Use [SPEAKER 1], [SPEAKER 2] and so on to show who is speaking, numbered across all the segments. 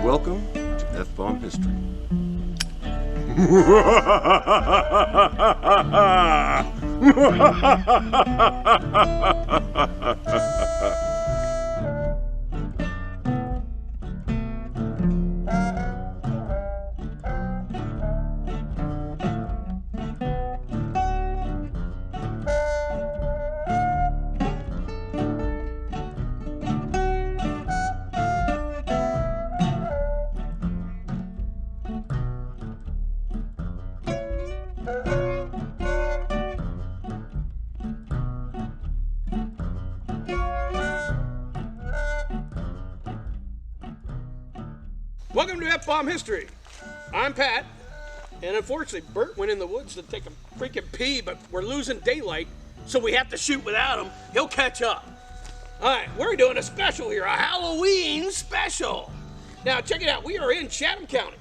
[SPEAKER 1] Welcome to F-Bomb History.
[SPEAKER 2] Welcome to F-Bomb History. I'm Pat, and unfortunately Bert went in the woods to take a freaking pee, but we're losing daylight, so we have to shoot without him. He'll catch up. Alright, we're doing a special here, a Halloween special. Now check it out, we are in Chatham County,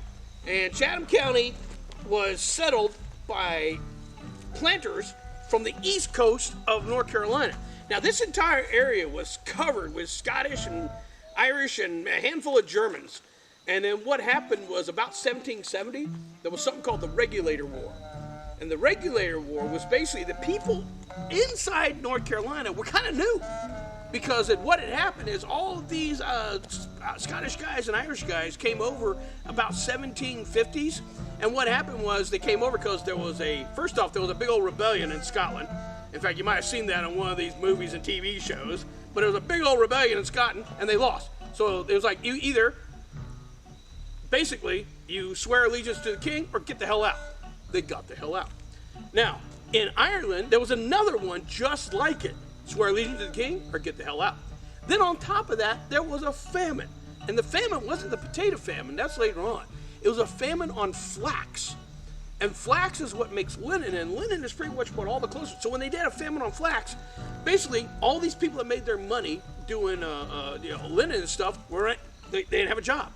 [SPEAKER 2] and Chatham County was settled by planters from the east coast of North Carolina. Now this entire area was covered with Scottish and Irish and a handful of Germans. And then what happened was about 1770, there was something called the Regulator War. And the Regulator War was basically the people inside North Carolina were kind of new. Because what had happened is all of these Scottish guys and Irish guys came over about 1750s. And what happened was they came over because first off, there was a big old rebellion in Scotland. In fact, you might have seen that on one of these movies and TV shows. But there was a big old rebellion in Scotland, and they lost. So it was like you either... Basically, you swear allegiance to the king or get the hell out. They got the hell out. Now, in Ireland, there was another one just like it. Swear allegiance to the king or get the hell out. Then on top of that, there was a famine. And the famine wasn't the potato famine. That's later on. It was a famine on flax. And flax is what makes linen, and linen is pretty much what all the clothes. So when they did a famine on flax, basically, all these people that made their money doing linen and stuff, they didn't have a job.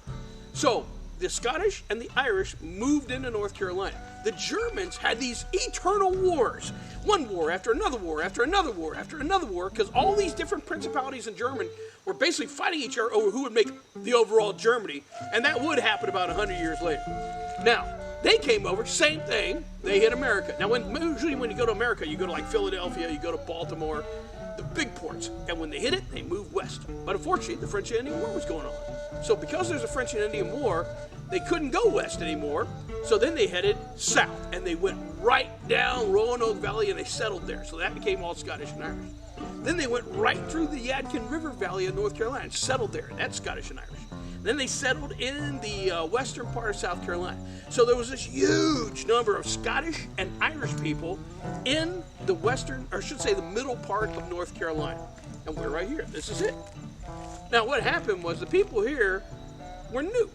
[SPEAKER 2] So the Scottish and the Irish moved into North Carolina. The Germans had these eternal wars. One war after another war, after another war, after another war, because all these different principalities in Germany were basically fighting each other over who would make the overall Germany. And that would happen about 100 years later. Now, they came over, same thing, they hit America. Now, usually when you go to America, you go to like Philadelphia, you go to Baltimore, the big ports. And when they hit it, they moved west. But unfortunately, the French and Indian War was going on. So because there's a French and Indian War, they couldn't go west anymore. So then they headed south, and they went right down Roanoke Valley, and they settled there. So that became all Scottish and Irish. Then they went right through the Yadkin River Valley of North Carolina and settled there. That's Scottish and Irish. Then they settled in the western part of South Carolina. So there was this huge number of Scottish and Irish people in the western, or I should say the middle part of North Carolina. And we're right here. This is it. Now what happened was the people here were new.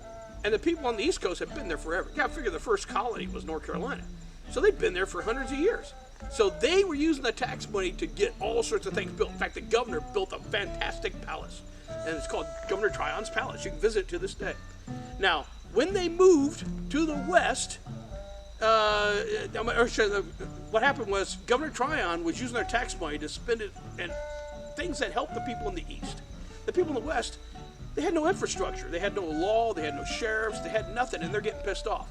[SPEAKER 2] And the people on the East Coast have been there forever. You gotta figure the first colony was North Carolina. So they've been there for hundreds of years. So they were using the tax money to get all sorts of things built. In fact, the governor built a fantastic palace. And it's called Governor Tryon's Palace. You can visit it to this day. Now, when they moved to the west, what happened was Governor Tryon was using their tax money to spend it in things that helped the people in the east. The people in the west, they had no infrastructure. They had no law. They had no sheriffs. They had nothing, and they're getting pissed off.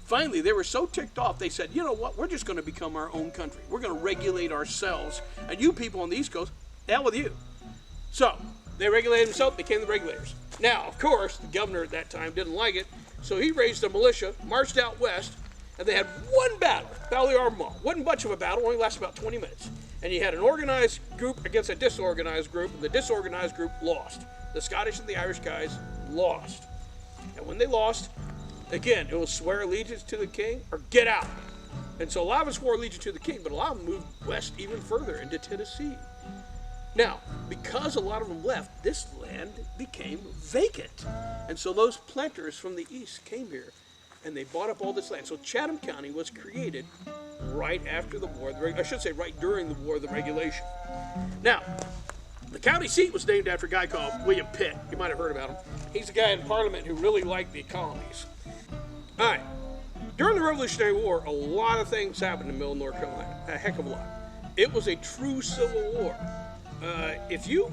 [SPEAKER 2] Finally, they were so ticked off, they said, you know what? We're just going to become our own country. We're going to regulate ourselves. And you people on the East Coast, the hell with you. So they regulated themselves, became the regulators. Now, of course, the governor at that time didn't like it, so he raised a militia, marched out west, and they had one battle, Battle of the Albemarle. Wasn't much of a battle, only lasted about 20 minutes. And you had an organized group against a disorganized group, and the disorganized group lost. The Scottish and the Irish guys lost. And when they lost, again, it was swear allegiance to the king or get out. And so a lot of us swore allegiance to the king, but a lot of them moved west even further into Tennessee. Now, because a lot of them left, this land became vacant. And so those planters from the east came here, and they bought up all this land. So Chatham County was created right after the war, I should say right during the War of the Regulation. Now, the county seat was named after a guy called William Pitt. You might have heard about him. He's the guy in Parliament who really liked the colonies. All right. During the Revolutionary War, a lot of things happened in the middle of North Carolina. A heck of a lot. It was a true civil war. If you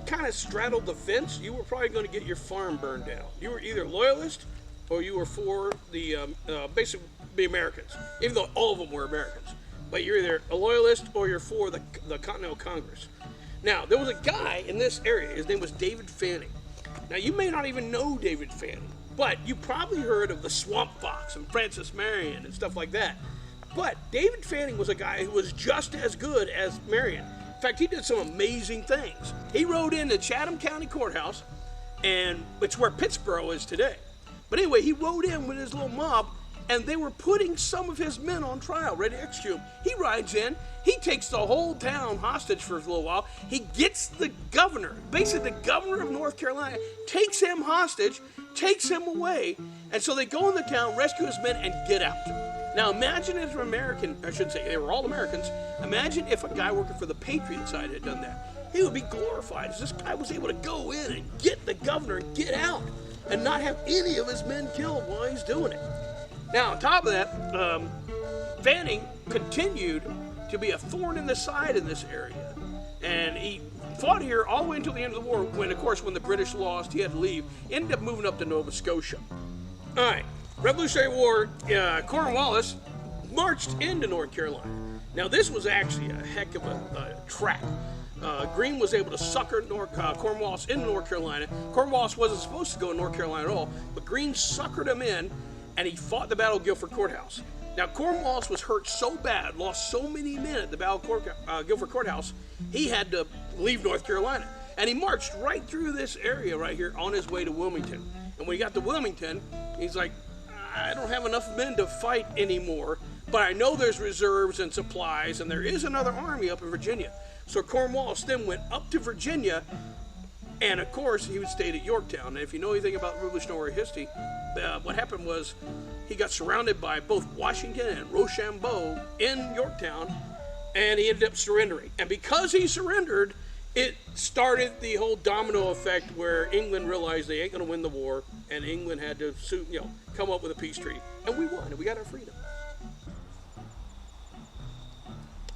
[SPEAKER 2] kind of straddled the fence, you were probably going to get your farm burned down. You were either loyalist or you were for the basically the Americans, even though all of them were Americans. But you're either a loyalist or you're for the Continental Congress. Now, there was a guy in this area. His name was David Fanning. Now, you may not even know David Fanning, but you probably heard of the Swamp Fox and Francis Marion and stuff like that. But David Fanning was a guy who was just as good as Marion. In fact, he did some amazing things. He rode into Chatham County Courthouse, and it's where Pittsburgh is today. But anyway, he rode in with his little mob, and they were putting some of his men on trial, ready to execute him. He rides in, he takes the whole town hostage for a little while. He gets the governor, basically the governor of North Carolina, takes him hostage, takes him away, and so they go in the town, rescue his men, and get out. Now imagine if an American, I should say, they were all Americans, imagine if a guy working for the Patriot side had done that. He would be glorified as this guy was able to go in and get the governor and get out and not have any of his men killed while he's doing it. Now on top of that, Fanning continued to be a thorn in the side in this area. And he fought here all the way until the end of the war when, of course, when the British lost, he had to leave, ended up moving up to Nova Scotia. All right. Revolutionary War, Cornwallis marched into North Carolina. Now, this was actually a heck of a trap. Greene was able to sucker Cornwallis into North Carolina. Cornwallis wasn't supposed to go to North Carolina at all, but Greene suckered him in, and he fought the Battle of Guilford Courthouse. Now, Cornwallis was hurt so bad, lost so many men at the Battle of Guilford Courthouse, he had to leave North Carolina. And he marched right through this area right here on his way to Wilmington. And when he got to Wilmington, he's like, I don't have enough men to fight anymore, but I know there's reserves and supplies, and there is another army up in Virginia. So Cornwallis then went up to Virginia, and of course he would stay at Yorktown. And if you know anything about Revolutionary history, what happened was he got surrounded by both Washington and Rochambeau in Yorktown, and he ended up surrendering. And because he surrendered, it started the whole domino effect where England realized they ain't going to win the war, and England had to come up with a peace treaty. And we won, and we got our freedom.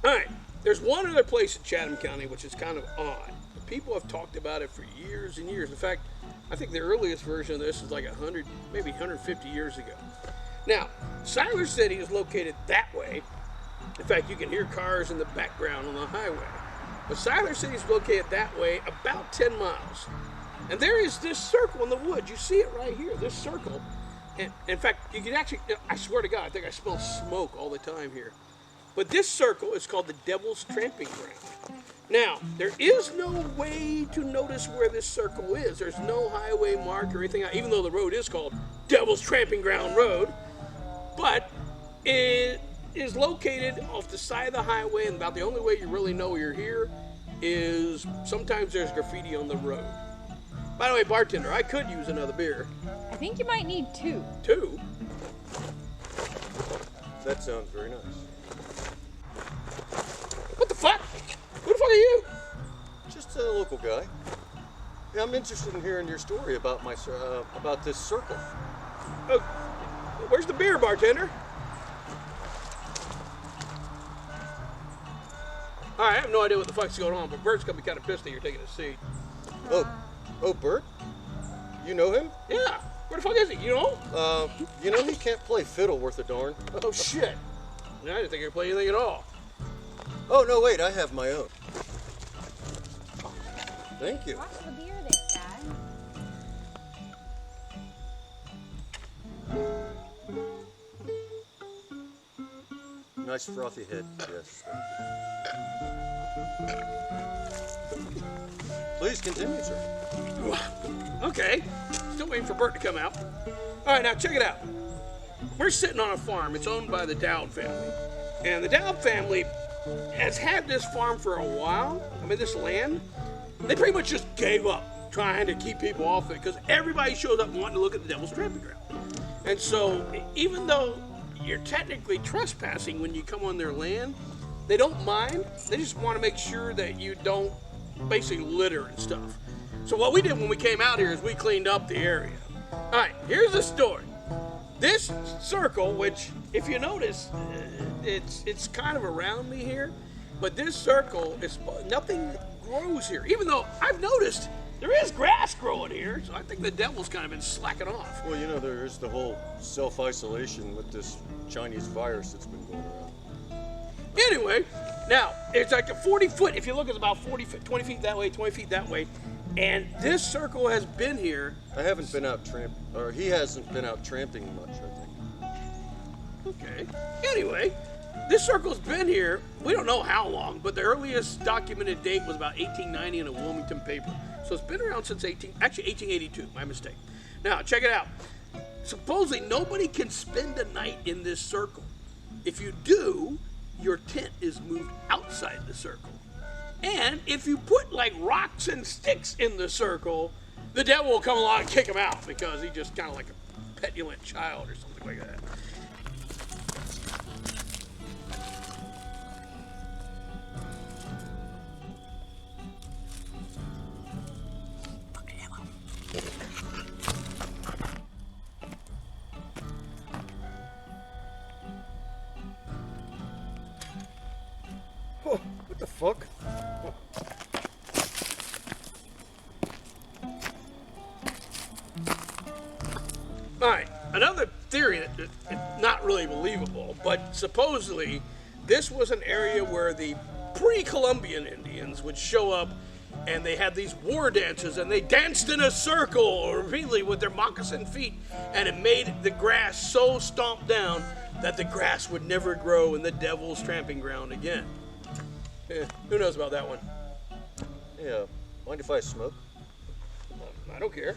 [SPEAKER 2] All right, there's one other place in Chatham County which is kind of odd. People have talked about it for years and years. In fact, I think the earliest version of this is like 100, maybe 150 years ago. Now, Siler City is located that way. In fact, you can hear cars in the background on the highway. But Siler City is located that way about 10 miles. And there is this circle in the woods. You see it right here, this circle. And in fact, you can actually, I swear to God, I think I smell smoke all the time here. But this circle is called the Devil's Tramping Ground. Now, there is no way to notice where this circle is. There's no highway mark or anything, even though the road is called Devil's Tramping Ground Road. But it is located off the side of the highway, and about the only way you really know you're here is sometimes there's graffiti on the road. By the way, bartender, I could use another beer.
[SPEAKER 3] I think you might need two.
[SPEAKER 2] Two?
[SPEAKER 4] That sounds very nice.
[SPEAKER 2] What the fuck? Who the fuck are you?
[SPEAKER 4] Just a local guy. Yeah, I'm interested in hearing your story about about this circle.
[SPEAKER 2] Oh, where's the beer, bartender? All right, I have no idea what the fuck's going on, but Bert's gonna be kind of pissed that you're taking a seat.
[SPEAKER 4] Oh, Bert? You know him?
[SPEAKER 2] Yeah. Where the fuck is he? You know?
[SPEAKER 4] You know he can't play fiddle worth a darn.
[SPEAKER 2] Oh shit. I didn't think he could play anything at all.
[SPEAKER 4] Oh, no, wait, I have my own. Thank you.
[SPEAKER 3] Watch the beer there, guy.
[SPEAKER 4] Nice frothy head, yes. Please continue, sir.
[SPEAKER 2] Okay. Still waiting for Bert to come out. All right, now check it out. We're sitting on a farm. It's owned by the Dowd family. And the Dowd family has had this farm for a while. I mean, this land. They pretty much just gave up trying to keep people off it because everybody shows up wanting to look at the Devil's Tramping Ground. And so even though you're technically trespassing when you come on their land, they don't mind. They just want to make sure that you don't basically litter and stuff. So what we did when we came out here is we cleaned up the area. All right, here's the story. This circle, which if you notice, it's kind of around me here. But this circle is nothing grows here. Even though I've noticed there is grass growing here, so I think the devil's kind of been slacking off.
[SPEAKER 4] Well, you know, there is the whole self-isolation with this Chinese virus that's been going around.
[SPEAKER 2] Anyway, now it's like a 40-foot. If you look, it's about 40 feet, 20 feet that way, 20 feet that way, and this circle has been here.
[SPEAKER 4] I haven't been out he hasn't been out tramping much, I think.
[SPEAKER 2] Okay. Anyway, this circle's been here. We don't know how long, but the earliest documented date was about 1890 in a Wilmington paper. So it's been around since 1882. My mistake. Now check it out. Supposedly nobody can spend a night in this circle. If you do, your tent is moved outside the circle. And if you put like rocks and sticks in the circle, the devil will come along and kick him out because he's just kind of like a petulant child or something like that.
[SPEAKER 4] Oh, what the fuck?
[SPEAKER 2] All right, another theory that's not really believable, but supposedly this was an area where the pre-Columbian Indians would show up and they had these war dances and they danced in a circle repeatedly with their moccasin feet, and it made the grass so stomped down that the grass would never grow in the devil's tramping ground again. Who knows about that one?
[SPEAKER 4] Yeah, mind if I smoke?
[SPEAKER 2] I don't care.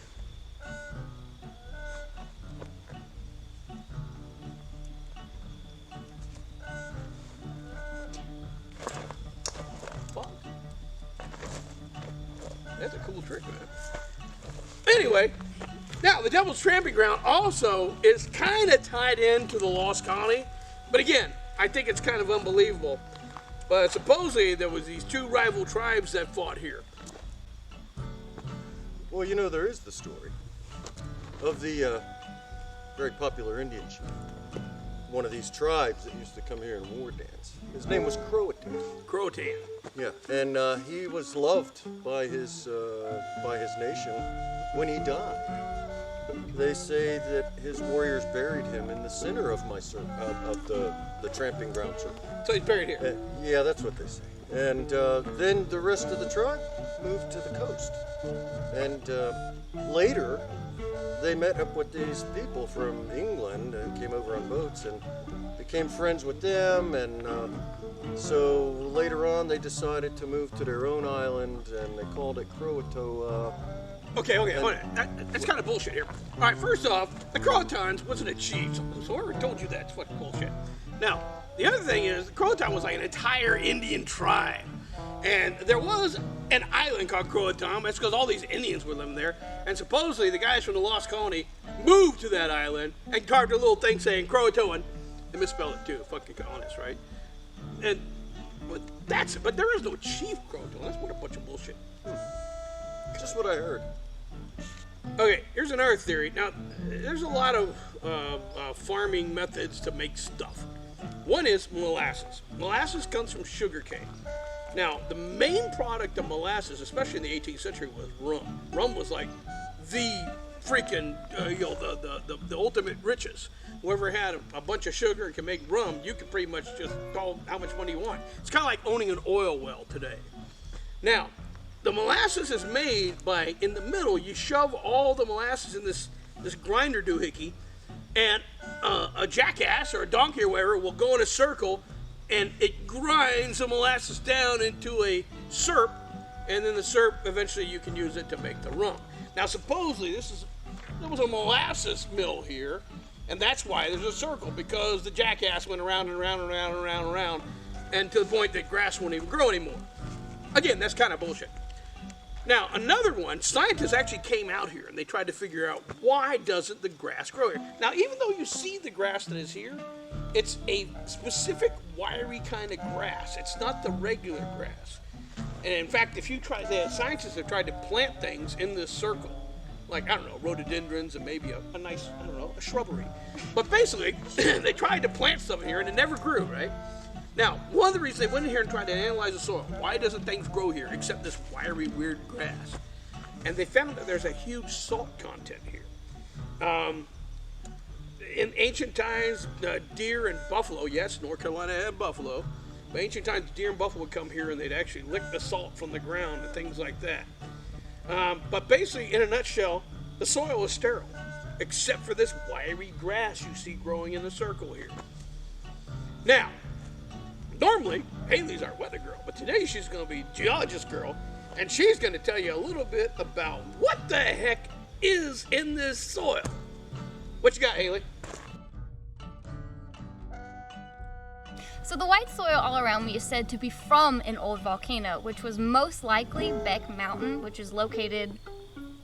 [SPEAKER 2] Fuck. That's a cool trick, man. Anyway, now the Devil's Tramping Ground also is kind of tied into the Lost Colony, but again, I think it's kind of unbelievable. But supposedly there was these two rival tribes that fought here.
[SPEAKER 4] Well, you know, there is the story of the very popular Indian chief. One of these tribes that used to come here and war dance. His name was Croatan.
[SPEAKER 2] Croatan.
[SPEAKER 4] Yeah, and he was loved by his nation when he died. They say that his warriors buried him in the center of the tramping ground circle.
[SPEAKER 2] So he's buried here.
[SPEAKER 4] Yeah, that's what they say. And then the rest of the tribe moved to the coast. And later, they met up with these people from England and came over on boats and became friends with them. And so later on, they decided to move to their own island, and they called it Croatoa.
[SPEAKER 2] Okay, hold on. That's kind of bullshit here. All right, first off, the Croatans wasn't a chief, so whoever told you that, it's fucking bullshit. Now, the other thing is, the Croatan was like an entire Indian tribe. And there was an island called Croatan. That's because all these Indians were living there. And supposedly the guys from the Lost Colony moved to that island and carved a little thing saying Croatoan. They misspelled it too, fucking honest, right? But there is no chief Croatoan. That's what a bunch of bullshit.
[SPEAKER 4] Just what I heard.
[SPEAKER 2] Okay, here's another theory. Now, there's a lot of farming methods to make stuff. One is molasses. Molasses comes from sugarcane. Now, the main product of molasses, especially in the 18th century, was rum. Rum was like the freaking, the ultimate riches. Whoever had a bunch of sugar and can make rum, you can pretty much just call how much money you want. It's kind of like owning an oil well today. Now, the molasses is made by, in the middle, you shove all the molasses in this grinder doohickey, and a jackass or a donkey or whatever will go in a circle, and it grinds the molasses down into a syrup, and then the syrup, eventually you can use it to make the rum. Now, supposedly, there was a molasses mill here, and that's why there's a circle, because the jackass went around and around and around and around and around, and to the point that grass won't even grow anymore. Again, that's kind of bullshit. Now, another one, scientists actually came out here and they tried to figure out why doesn't the grass grow here. Now, even though you see the grass that is here, it's a specific wiry kind of grass. It's not the regular grass. And in fact, if you try, the scientists have tried to plant things in this circle, like, I don't know, rhododendrons and maybe a nice, I don't know, a shrubbery. But basically, they tried to plant stuff here and it never grew, right? Now, one of the reasons they went in here and tried to analyze the soil, why doesn't things grow here except this wiry, weird grass? And they found that there's a huge salt content here. In ancient times, deer and buffalo, yes, North Carolina had buffalo, but ancient times, deer and buffalo would come here and they'd actually lick the salt from the ground and things like that. But basically, in a nutshell, the soil is sterile, except for this wiry grass you see growing in the circle here. Now, normally, Haley's our weather girl, but today she's going to be geologist girl, and she's going to tell you a little bit about what the heck is in this soil. What you got, Haley?
[SPEAKER 3] So the white soil all around me is said to be from an old volcano, which was most likely Beck Mountain, which is located,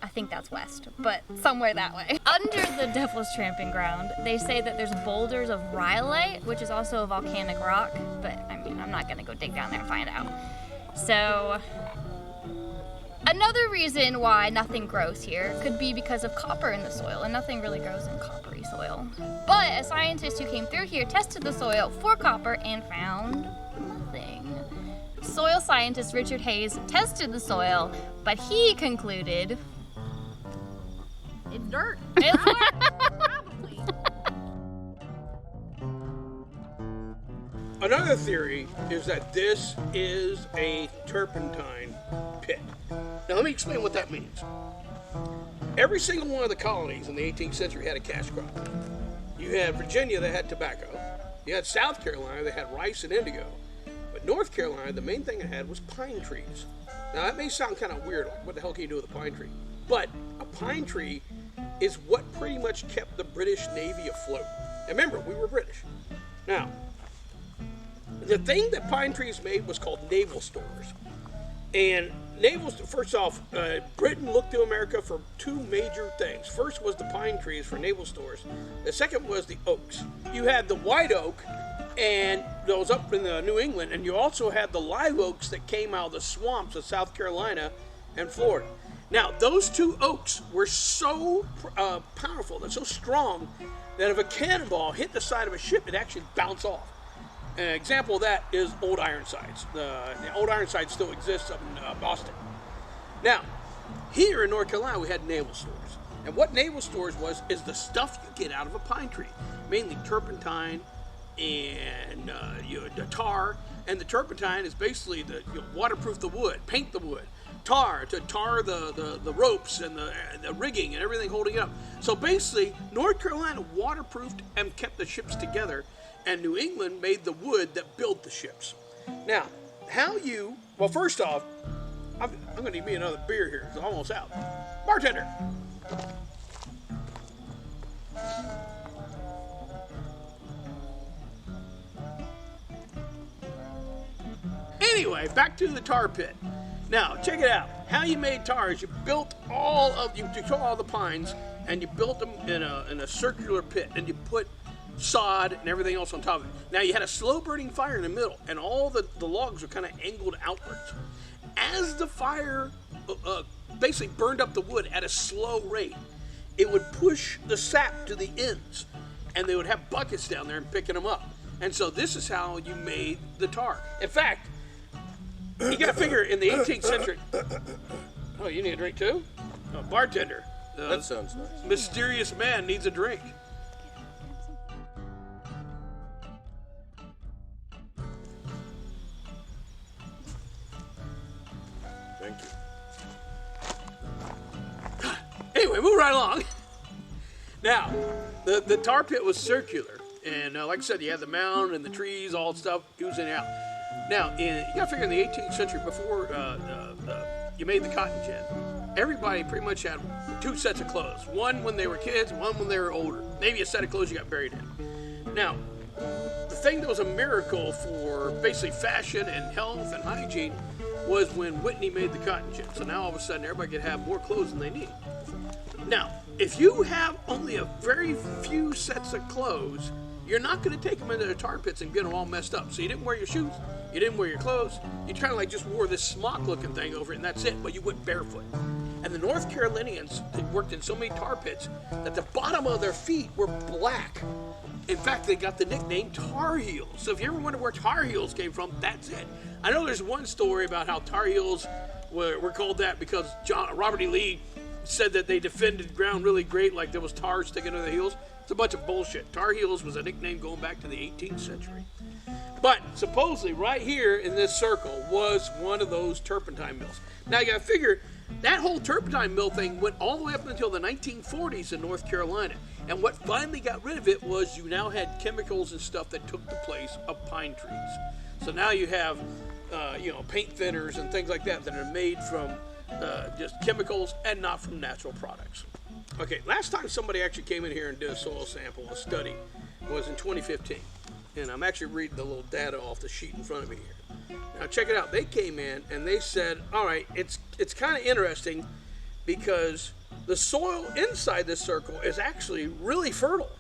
[SPEAKER 3] I think that's west, but somewhere that way. Under the Devil's Tramping Ground, they say that there's boulders of rhyolite, which is also a volcanic rock, but I mean, I'm not gonna go dig down there and find out. So, another reason why nothing grows here could be because of copper in the soil, and nothing really grows in coppery soil. But a scientist who came through here tested the soil for copper and found nothing. Soil scientist Richard Hayes tested the soil, but he concluded
[SPEAKER 5] It's dirt.
[SPEAKER 3] it's
[SPEAKER 5] Probably.
[SPEAKER 2] Another theory is that this is a turpentine pit. Now let me explain what that means. Every single one of the colonies in the 18th century had a cash crop. You had Virginia that had tobacco. You had South Carolina that had rice and indigo. But North Carolina, the main thing it had was pine trees. Now that may sound kind of weird, like what the hell can you do with a pine tree? But a pine tree is what pretty much kept the British Navy afloat. And remember, we were British. Now, the thing that pine trees made was called naval stores. And first off, Britain looked to America for two major things. First was the pine trees for naval stores. The second was the oaks. You had the white oak, and those up in New England, and you also had the live oaks that came out of the swamps of South Carolina and Florida. Now, those two oaks were so powerful and so strong that if a cannonball hit the side of a ship, it'd actually bounce off. An example of that is Old Ironsides. The Old Ironsides still exists up in Boston. Now, here in North Carolina, we had naval stores. And what naval stores is the stuff you get out of a pine tree, mainly turpentine and the tar. And the turpentine is basically waterproof the wood, paint the wood. Tar to tar the ropes and the rigging and everything holding it up. So basically, North Carolina waterproofed and kept the ships together, and New England made the wood that built the ships. Now, well, first off, I'm going to need me another beer here. It's almost out. Bartender. Anyway, back to the tar pit. Now, check it out. How you made tar is you took all the pines and you built them in a circular pit, and you put sod and everything else on top of it. Now, you had a slow burning fire in the middle, and all the logs were kind of angled outwards. As the fire basically burned up the wood at a slow rate, it would push the sap to the ends, and they would have buckets down there and picking them up. And so this is how you made the tar. In fact, you got to figure in the 18th century. Oh, you need a drink too? Oh, bartender.
[SPEAKER 4] That sounds nice.
[SPEAKER 2] Mysterious man needs a drink.
[SPEAKER 4] Thank you.
[SPEAKER 2] Anyway, move right along. Now, the tar pit was circular, and like I said, you had the mound and the trees, all the stuff oozing out. Now, you got to figure in the 18th century, before you made the cotton gin, everybody pretty much had two sets of clothes. One when they were kids, one when they were older. Maybe a set of clothes you got buried in. Now, the thing that was a miracle for basically fashion and health and hygiene was when Whitney made the cotton gin. So now all of a sudden everybody could have more clothes than they need. Now, if you have only a very few sets of clothes, you're not going to take them into the tar pits and get them all messed up. So you didn't wear your shoes, you You didn't wear your clothes. You kind of like just wore this smock-looking thing over it, and that's it. But you went barefoot. And the North Carolinians, they worked in so many tar pits that the bottom of their feet were black. In fact, they got the nickname Tar Heels. So if you ever wonder where Tar Heels came from, that's it. I know there's one story about how Tar Heels were called that because Robert E. Lee said that they defended ground really great, like there was tar sticking to their heels. It's a bunch of bullshit. Tar Heels was a nickname going back to the 18th century. But supposedly right here in this circle was one of those turpentine mills. Now you gotta figure, that whole turpentine mill thing went all the way up until the 1940s in North Carolina. And what finally got rid of it was you now had chemicals and stuff that took the place of pine trees. So now you have, paint thinners and things like that are made from just chemicals and not from natural products. Okay, last time somebody actually came in here and did a soil sample, a study, was in 2015. And I'm actually reading the little data off the sheet in front of me here. Now check it out. They came in and they said, all right, it's kind of interesting because the soil inside this circle is actually really fertile.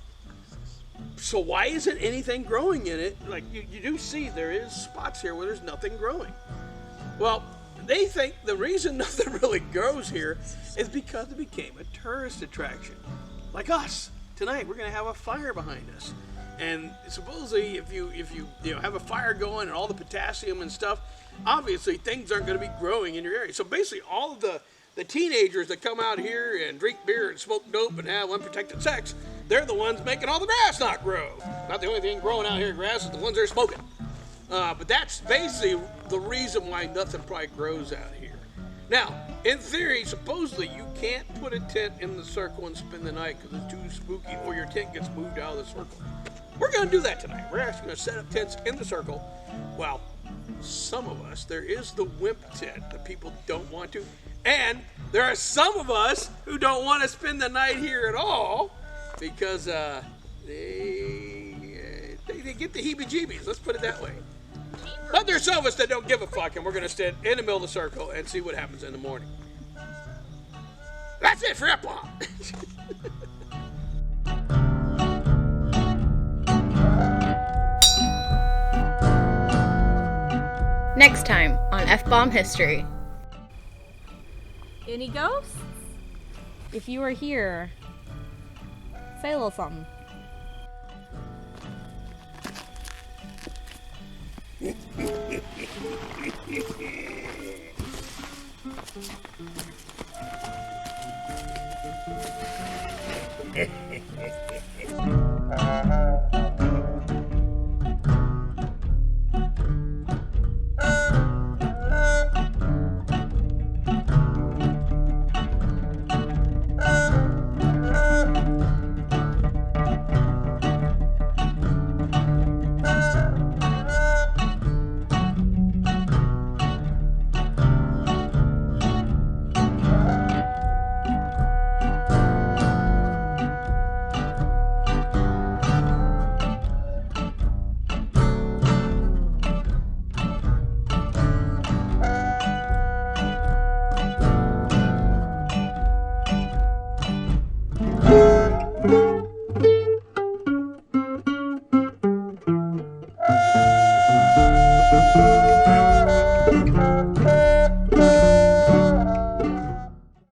[SPEAKER 2] So why isn't anything growing in it? Like you do see there is spots here where there's nothing growing. Well, they think the reason nothing really grows here is because it became a tourist attraction. Like us. Tonight we're going to have a fire behind us. And supposedly if you have a fire going and all the potassium and stuff, obviously things aren't going to be growing in your area. So basically all of the teenagers that come out here and drink beer and smoke dope and have unprotected sex, they're the ones making all the grass not grow. Not the only thing growing out here in grass is the ones that are smoking. But that's basically the reason why nothing probably grows out here. Now, in theory, supposedly you can't put a tent in the circle and spend the night because it's too spooky or your tent gets moved out of the circle. We're going to do that tonight. We're actually going to set up tents in the circle. Well, some of us, there is the wimp tent that people don't want to. And there are some of us who don't want to spend the night here at all because they get the heebie-jeebies. Let's put it that way. But there's some of us that don't give a fuck, and we're going to stand in the middle of the circle and see what happens in the morning. That's it for F-Bomb.
[SPEAKER 6] Next time on F-Bomb History.
[SPEAKER 5] Any ghosts?
[SPEAKER 6] If you were here, say a little something.